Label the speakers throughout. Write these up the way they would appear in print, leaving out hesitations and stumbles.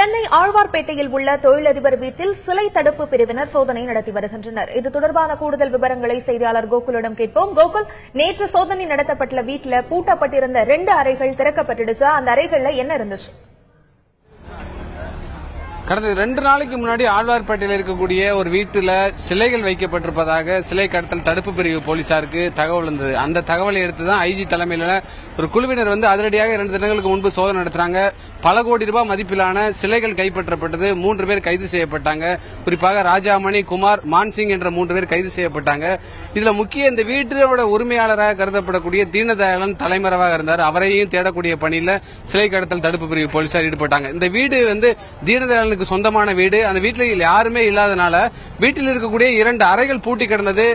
Speaker 1: சென்னை ஆழ்வார்பேட்டையில் உள்ள தொழிலதிபர் வீட்டில் சிலை தடுப்பு பிரிவினர் சோதனை நடத்தி வருகின்றனர். இது தொடர்பான கூடுதல் விவரங்களை செய்தியாளர் கோகுலிடம் கேட்போம். கோகுல், நேற்று சோதனை நடத்தப்பட்டுள்ள வீட்டில் பூட்டப்பட்டிருந்த 2 அறைகள் திறக்கப்பட்டுடுச்சா? அந்த அறைகள்ல என்ன இருந்துச்சு?
Speaker 2: கடந்த 2 நாளைக்கு முன்னாடி ஆழ்வார்பேட்டையில் இருக்கக்கூடிய ஒரு வீட்டுல சிலைகள் வைக்கப்பட்டிருப்பதாக சிலை கடத்தல் தடுப்பு பிரிவு போலீசாருக்கு தகவல் இருந்தது. அந்த தகவலை எடுத்துதான் ஐஜி தலைமையில ஒரு குழுவினர் அதிரடியாக 2 தினங்களுக்கு முன்பு சோதனை நடத்துறாங்க. பல கோடி ரூபாய் மதிப்பிலான சிலைகள் கைப்பற்றப்பட்டது. 3 பேர் கைது செய்யப்பட்டாங்க. குறிப்பாக ராஜாமணி, குமார், மான்சிங் என்ற 3 பேர் கைது செய்யப்பட்டாங்க. இதுல முக்கிய இந்த வீட்டோட உரிமையாளராக கருதப்படக்கூடிய தீனதயாளன் தலைமறைவாக இருந்தார். அவரையும் தேடக்கூடிய பணியில சிலை கடத்தல் தடுப்பு பிரிவு போலீசார் ஈடுபட்டாங்க. இந்த வீடு தீனதயாளனுக்கு சொந்தமான வீடு. அந்த வீட்டில் யாருமே இல்லாதனால வீட்டில் இருக்கக்கூடிய 2 அறைகள் பூட்டி கிடந்தது.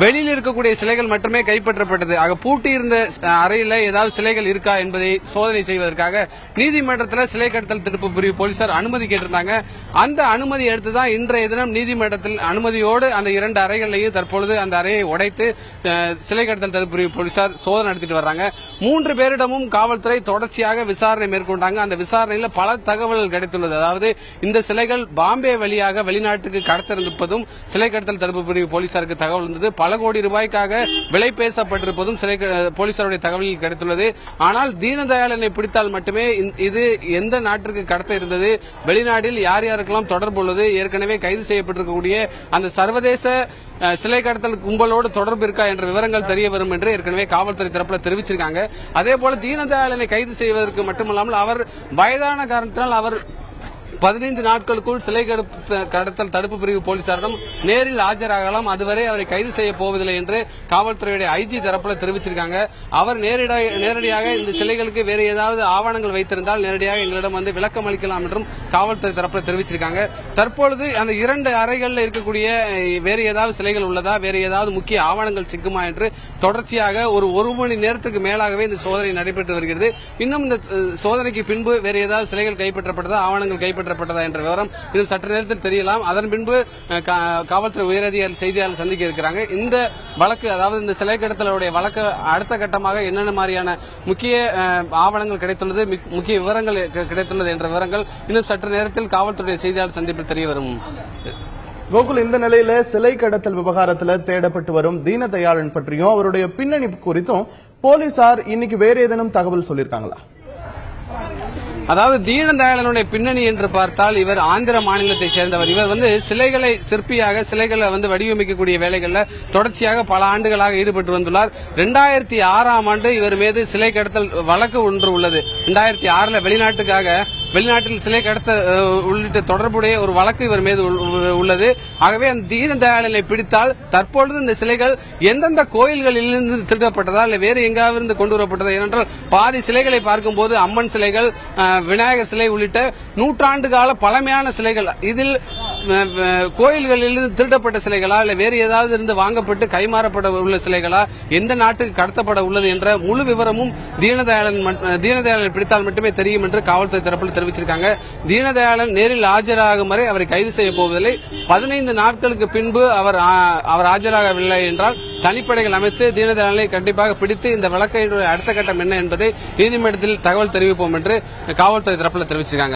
Speaker 2: வெளியில் இருக்கக்கூடிய சிலைகள் மட்டுமே கைப்பற்றப்பட்டது. ஆக பூட்டி இருந்த அறையில் ஏதாவது சிலைகள் இருக்கா என்பதை சோதனை செய்வதற்காக நீதிமன்றத்தில் சிலை கடத்தல் தடுப்பு பிரிவு போலீசார் அனுமதி கேட்டிருந்தாங்க. அந்த அனுமதி எடுத்துதான் இன்றைய தினம் நீதிமன்றத்தில் அனுமதியோடு அந்த 2 அறைகளையும் தற்பொழுது அந்த அறையை உடைத்து சிலை கடத்தல் தடுப்பு பிரிவு போலீசார் சோதனை நடத்திட்டு வர்றாங்க. 3 பேரிடமும் காவல்துறை தொடர்ச்சியாக விசாரணை மேற்கொண்டாங்க. அந்த விசாரணையில் பல தகவல்கள் கிடைத்துள்ளது. அதாவது இந்த சிலைகள் பாம்பே வழியாக வெளிநாட்டுக்கு கடத்திருப்பதும் சிலை கடத்தல் தடுப்பு பிரிவு போலீசாருக்கு தகவல் இருந்தது. பல கோடி ரூபாய்க்காக விலை பேசப்பட்டிருப்பதும் போலீசாருடைய தகவலில் கிடைத்துள்ளது. ஆனால் தீனதயாளனை பிடித்தால் மட்டுமே இது எந்த நாட்டிற்கு கடத்த இருந்தது, வெளிநாட்டில் யார் யாருக்கெல்லாம் தொடர்பு உள்ளது, ஏற்கனவே கைது செய்யப்பட்டிருக்கக்கூடிய அந்த சர்வதேச சிலை கடத்தல் கும்பலோடு தொடர்பு இருக்கா என்ற விவரங்கள் தெரிய வரும் என்று ஏற்கனவே காவல்துறை தரப்புல தெரிவிச்சிருக்காங்க. அதே போல தீனதயாளனை கைது செய்வதற்கு மட்டுமல்லாமல் அவர் வயதான காரணத்தினால் அவர் 15 நாட்களுக்குள் சிலை கடத்தல் தடுப்பு பிரிவு போலீசாரிடம் நேரில் ஆஜராகலாம். அதுவரை அவரை கைது செய்ய போவதில்லை என்று காவல்துறையுடைய ஐஜி தரப்புல தெரிவிச்சிருக்காங்க. அவர் நேரடியாக இந்த சிலைகளுக்கு வேறு ஏதாவது ஆவணங்கள் வைத்திருந்தால் நேரடியாக எங்களிடம் விளக்கம் அளிக்கலாம் என்றும் காவல்துறை தரப்புல தெரிவிச்சிருக்காங்க. தற்பொழுது அந்த 2 அறைகளில் இருக்கக்கூடிய வேறு ஏதாவது சிலைகள் உள்ளதா, வேறு ஏதாவது முக்கிய ஆவணங்கள் சிக்குமா என்று தொடர்ச்சியாக ஒரு மணி நேரத்துக்கு மேலாகவே இந்த சோதனை நடைபெற்று வருகிறது. இன்னும் இந்த சோதனைக்கு பின்பு வேறு ஏதாவது சிலைகள் கைப்பற்றப்பட்டதா, ஆவணங்கள் கைப்பற்றப்பட்டதா என்ற விவரம் இன்னும் சற்று நேரத்தில் தெரியலாம். அதன் பின்பு காவல்துறை உயரதிகாரி செய்தியாளர் சந்திக்க இருக்கிறாங்க. இந்த வழக்கு, அதாவது இந்த சிலை கடத்தலுடைய வழக்கு அடுத்த கட்டமாக என்னென்ன மாதிரியான முக்கிய ஆவணங்கள் கிடைத்துள்ளது, முக்கிய விவரங்கள் கிடைத்துள்ளது என்ற விவரங்கள் இன்னும் சற்று நேரத்தில் காவல்துறை செய்தியாளர் சந்திப்பில் தெரிய வரும்.
Speaker 3: கோகுல், இந்த நிலையில சிலை கடத்தல் விவகாரத்தில் தேடப்பட்டு வரும் தீனதயாளன் பற்றியும் அவருடைய பின்னணி குறித்தும் போலீசார் இன்னைக்கு வேற ஏதேனும் தகவல் சொல்லியிருக்காங்களா?
Speaker 2: அதாவது தீனதயாளனுடைய பின்னணி என்று பார்த்தால் இவர் ஆந்திர மாநிலத்தை சேர்ந்தவர். இவர் சிலைகளை சிற்பியாக சிலைகளை வடிவமைக்கக்கூடிய வேலைகளில் தொடர்ச்சியாக பல ஆண்டுகளாக ஈடுபட்டு வந்துள்ளார். 2006ஆம் ஆண்டு இவர் மீது சிலை கடத்தல் வழக்கு ஒன்று உள்ளது. 2006 வெளிநாட்டில் சிலை கடத்த உள்ளிட்ட தொடர்புடைய ஒரு வழக்கு இவர் மீது உள்ளது. ஆகவே அந்த தீனதயாளனை பிடித்தால் தற்பொழுது இந்த சிலைகள் எந்தெந்த கோயில்களில் இருந்து திருடப்பட்டதா இல்ல வேறு எங்காவிருந்து கொண்டு வரப்பட்டதா? ஏனென்றால் பாதி சிலைகளை பார்க்கும் போது அம்மன் சிலைகள், விநாயகர் சிலை உள்ளிட்ட நூற்றாண்டு கால பழமையான சிலைகள். இதில் கோயில்களில் திருடப்பட்ட சிலைகளா இல்ல வேறு ஏதாவது இருந்து வாங்கப்பட்டு கைமாறப்பட உள்ள சிலைகளா, எந்த நாட்டுக்கு கடத்தப்பட உள்ளது என்ற முழு விவரமும் தீனதயாளனை பிடித்தால் மட்டுமே தெரியும் என்று காவல்துறை தரப்பில் தெரிவிச்சிருக்காங்க. தீனதயாளன் நேரில் ஆஜராகும் வரை அவரை கைது செய்ய போவதில்லை. 15 நாட்களுக்கு பின்பு அவர் ஆஜராகவில்லை என்றால் தனிப்படைகள் அமைத்து தீனதயாளனை கண்டிப்பாக பிடித்து இந்த வழக்கை அடுத்த கட்டம் என்ன என்பதை நீதிமன்றத்தில் தகவல் தெரிவிப்போம் என்று காவல்துறை தரப்பில் தெரிவிச்சிருக்காங்க.